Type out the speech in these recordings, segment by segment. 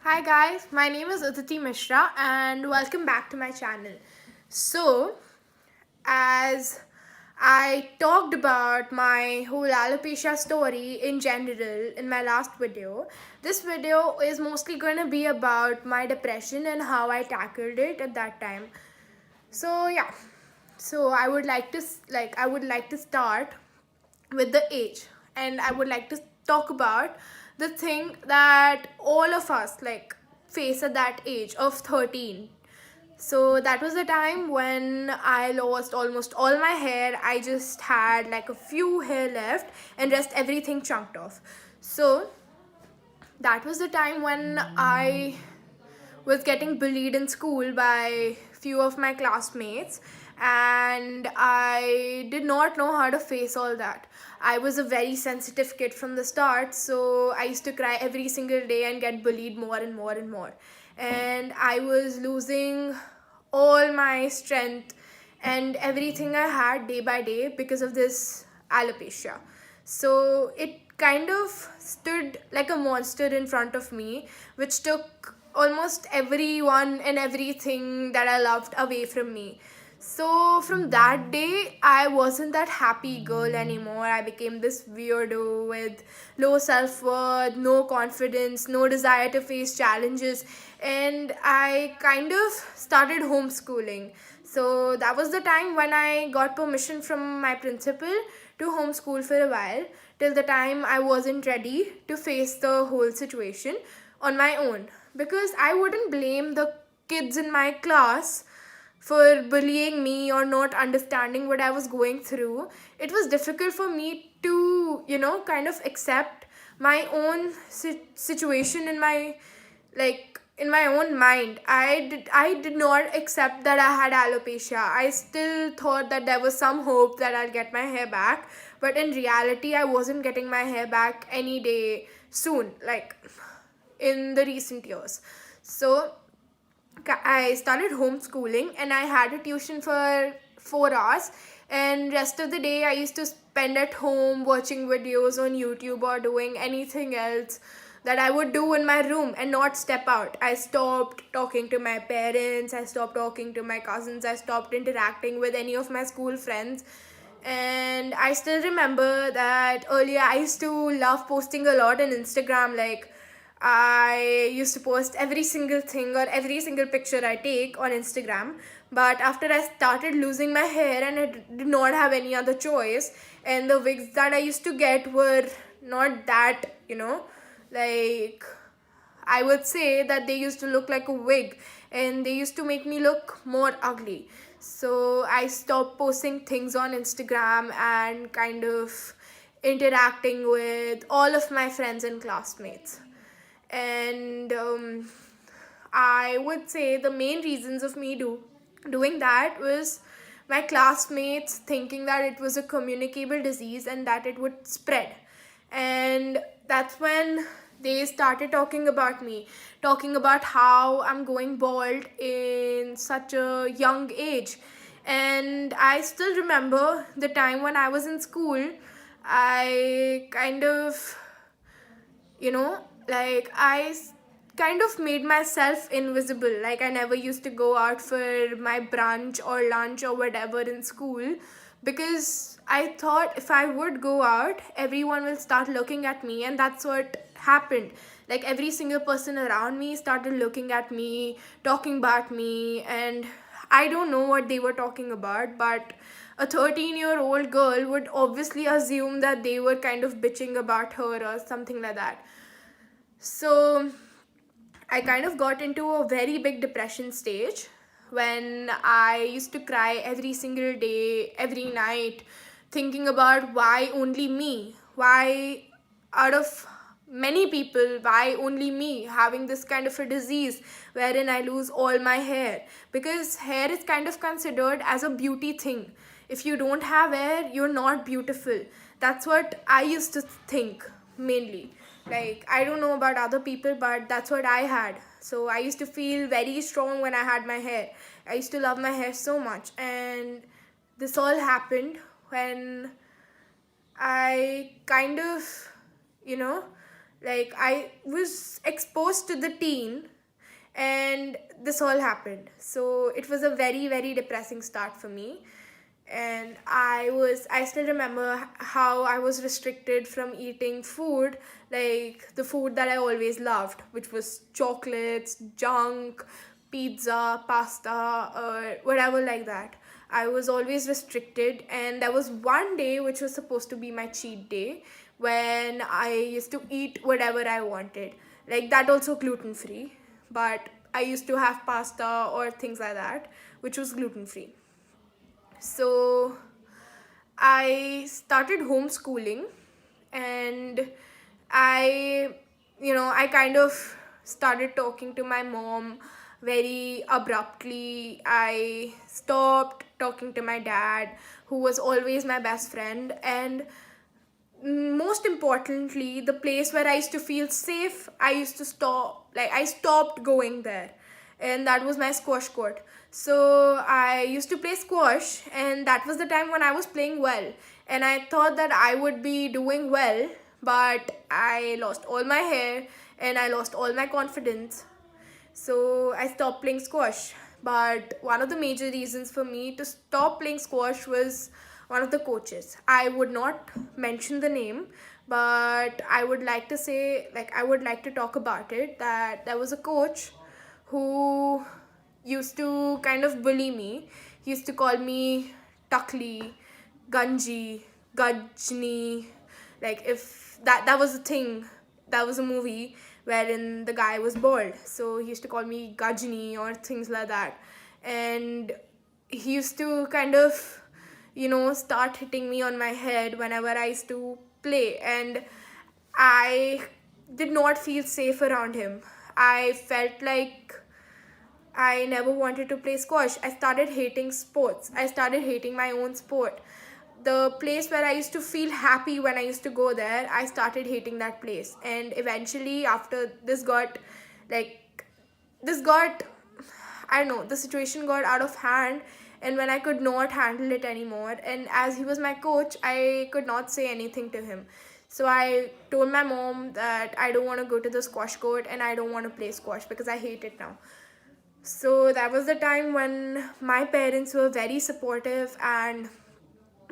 Hi guys, my name is Aditi Mishra and welcome back to my channel. So, as I talked about my whole alopecia story in general in my last video, this video is mostly going to be about my depression and how I tackled it at that time. So, yeah. So, I would like to start with the age, and I would like to talk about the thing that all of us face at that age of 13. So that was the time when I lost almost all my hair. I just had like a few hair left and rest everything chunked off. So that was the time when I was getting bullied in school by few of my classmates, and I did not know how to face all that. I was a very sensitive kid from the start, so I used to cry every single day and get bullied more and more and more. And I was losing all my strength and everything I had day by day because of this alopecia. So it kind of stood like a monster in front of me, which took almost everyone and everything that I loved away from me. So from that day, I wasn't that happy girl anymore. I became this weirdo with low self worth, no confidence, no desire to face challenges, and I kind of started homeschooling. So that was the time when I got permission from my principal to homeschool for a while, till the time I wasn't ready to face the whole situation on my own. Because I wouldn't blame the kids in my class for bullying me or not understanding what I was going through. It was difficult for me to, kind of accept my own situation in my in my own mind. I did not accept that I had alopecia. I still thought that there was some hope that I'll get my hair back, but in reality I wasn't getting my hair back any day soon, like in the recent years. So I started homeschooling and I had a tuition for 4 hours, and rest of the day I used to spend at home watching videos on YouTube or doing anything else that I would do in my room and not step out. I stopped talking to my parents, I stopped talking to my cousins, I stopped interacting with any of my school friends. And I still remember that earlier I used to love posting a lot on Instagram. Like, I used to post every single thing or every single picture I take on Instagram. But after I started losing my hair and I did not have any other choice, and the wigs that I used to get were not that, like, I would say that they used to look like a wig and they used to make me look more ugly. So I stopped posting things on Instagram and kind of interacting with all of my friends and classmates. And I would say the main reasons of me doing that was my classmates thinking that it was a communicable disease and that it would spread. And that's when they started talking about me, talking about how I'm going bald in such a young age. And I still remember the time when I was in school. I kind of, kind of made myself invisible. Like, I never used to go out for my brunch or lunch or whatever in school, because I thought if I would go out, everyone will start looking at me, and that's what happened. Like, every single person around me started looking at me, talking about me, and I don't know what they were talking about, but a 13-year-old girl would obviously assume that they were kind of bitching about her or something like that. So I kind of got into a very big depression stage when I used to cry every single day, every night, thinking about why only me? Why, out of many people, why only me having this kind of a disease wherein I lose all my hair? Because hair is kind of considered as a beauty thing. If you don't have hair, you're not beautiful. That's what I used to think mainly. Like, I don't know about other people, but that's what I had. So I used to feel very strong when I had my hair. I used to love my hair so much. And this all happened when I kind of, you know, Like, I was exposed to the teen, and this all happened. So it was a very, very depressing start for me. And I still remember how I was restricted from eating food, like the food that I always loved, which was chocolates, junk, pizza, pasta, or whatever like that. I was always restricted, and there was one day which was supposed to be my cheat day, when I used to eat whatever I wanted. Like, that also gluten free, but I used to have pasta or things like that, which was gluten free. So I started homeschooling, and I, I kind of started talking to my mom very abruptly. I stopped talking to my dad, who was always my best friend, and most importantly, the place where I used to feel safe, I stopped going there. And that was my squash court. So I used to play squash, and that was the time when I was playing well. And I thought that I would be doing well, but I lost all my hair and I lost all my confidence. So I stopped playing squash. But one of the major reasons for me to stop playing squash was one of the coaches. I would not mention the name, but I would like to say, like, I would like to talk about it, that there was a coach who used to kind of bully me. He used to call me Tukli, Ganji, Gajni. Like, if that was a thing, that was a movie wherein the guy was bald. So he used to call me Gajni or things like that. And he used to kind of, start hitting me on my head whenever I used to play. And I did not feel safe around him. I felt like I never wanted to play squash. I started hating sports. I started hating my own sport. The place where I used to feel happy when I used to go there, I started hating that place. And eventually, after like, this got, I don't know, the situation got out of hand. And when I could not handle it anymore, and as he was my coach, I could not say anything to him. So I told my mom that I don't want to go to the squash court and I don't want to play squash because I hate it now. So that was the time when my parents were very supportive, and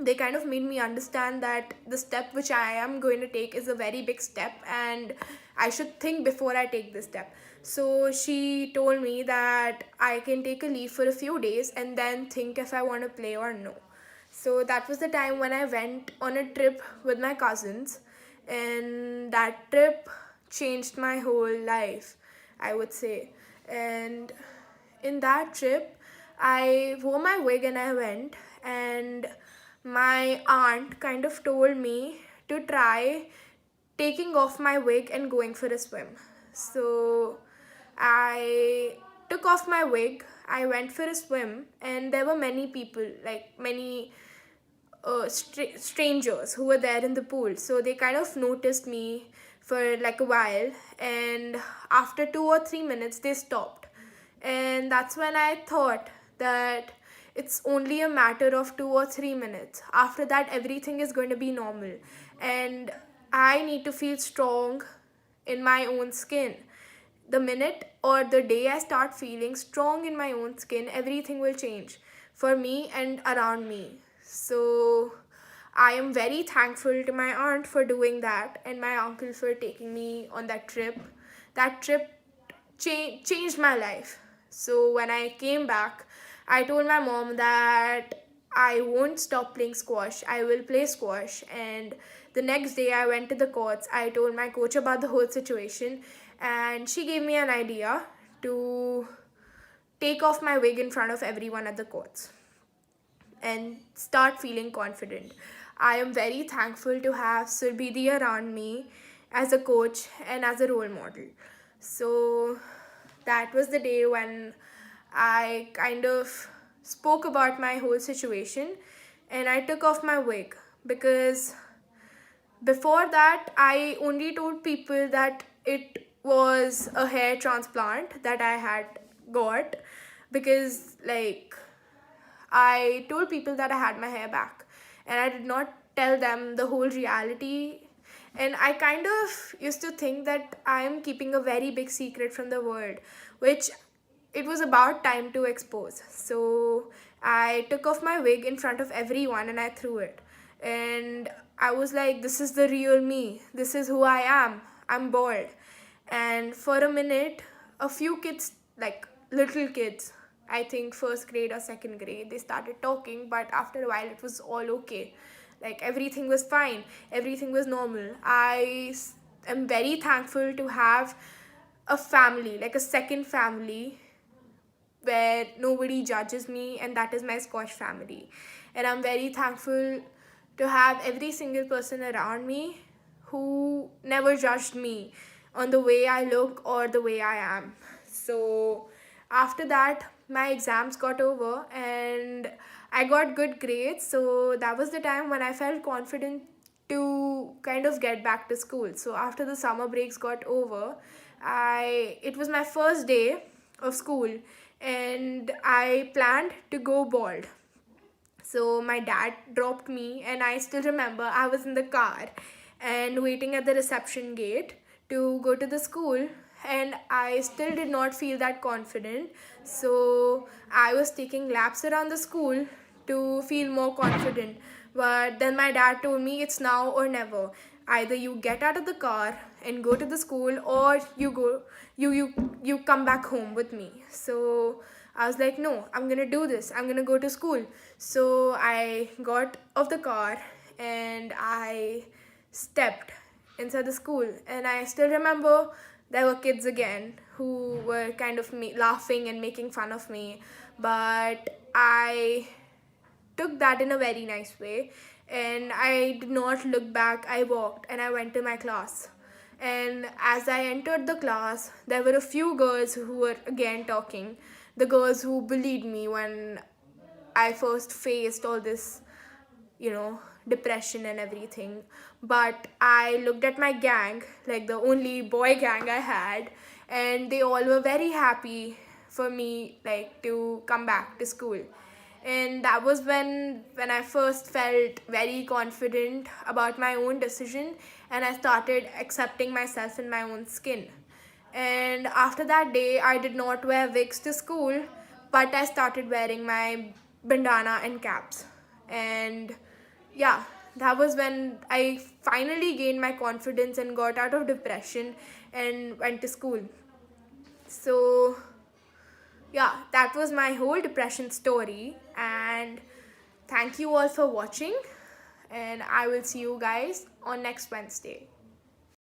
they kind of made me understand that the step which I am going to take is a very big step, and I should think before I take this step. So she told me that I can take a leave for a few days and then think if I want to play or no. So that was the time when I went on a trip with my cousins, and that trip changed my whole life, I would say. And in that trip, I wore my wig and I went, and my aunt kind of told me to try taking off my wig and going for a swim. So I took off my wig, I went for a swim, and there were many people, like many strangers who were there in the pool. So they kind of noticed me for like a while, and after 2 or 3 minutes, they stopped. And that's when I thought that it's only a matter of 2 or 3 minutes. After that, everything is going to be normal. And I need to feel strong in my own skin. The minute or the day I start feeling strong in my own skin, everything will change for me and around me. So I am very thankful to my aunt for doing that, and my uncle for taking me on that trip. That trip changed my life. So when I came back, I told my mom that I won't stop playing squash. I will play squash. And the next day, I went to the courts. I told my coach about the whole situation, and she gave me an idea to take off my wig in front of everyone at the courts and start feeling confident. I am very thankful to have Surbidi around me as a coach and as a role model. So that was the day when I kind of spoke about my whole situation, and I took off my wig, because before that I only told people that it was a hair transplant that I had got, because like I told people that I had my hair back, and I did not tell them the whole reality. And I kind of used to think that I am keeping a very big secret from the world, which it was about time to expose. So I took off my wig in front of everyone and I threw it. And I was like, this is the real me. This is who I am. I'm bald. And for a minute, a few kids, like little kids, I think first grade or second grade, they started talking, but after a while, it was all okay. Like everything was fine, everything was normal. Am very thankful to have a family, like a second family where nobody judges me, and that is my Scotch family. And I'm very thankful to have every single person around me who never judged me on the way I look or the way I am. So after that, my exams got over and I got good grades. So that was the time when I felt confident to kind of get back to school. So after the summer breaks got over, I it was my first day of school and I planned to go bald. So my dad dropped me, and I still remember I was in the car and waiting at the reception gate to go to the school, and I still did not feel that confident. So I was taking laps around the school to feel more confident. But then my dad told me it's now or never. Either you get out of the car and go to the school, or you come back home with me. So I was like, no, I'm gonna do this. I'm gonna go to school. So I got off the car and I stepped inside the school. And I still remember there were kids again who were kind of laughing and making fun of me. But I took that in a very nice way, and I did not look back. I walked and I went to my class. And as I entered the class, there were a few girls who were again talking, the girls who bullied me when I first faced all this, depression and everything. But I looked at my gang, like the only boy gang I had, and they all were very happy for me, like to come back to school. And that was when I first felt very confident about my own decision, and I started accepting myself in my own skin. And after that day, I did not wear wigs to school, but I started wearing my bandana and caps. And yeah, that was when I finally gained my confidence and got out of depression and went to school. So yeah, that was my whole depression story. And thank you all for watching. And I will see you guys on next Wednesday.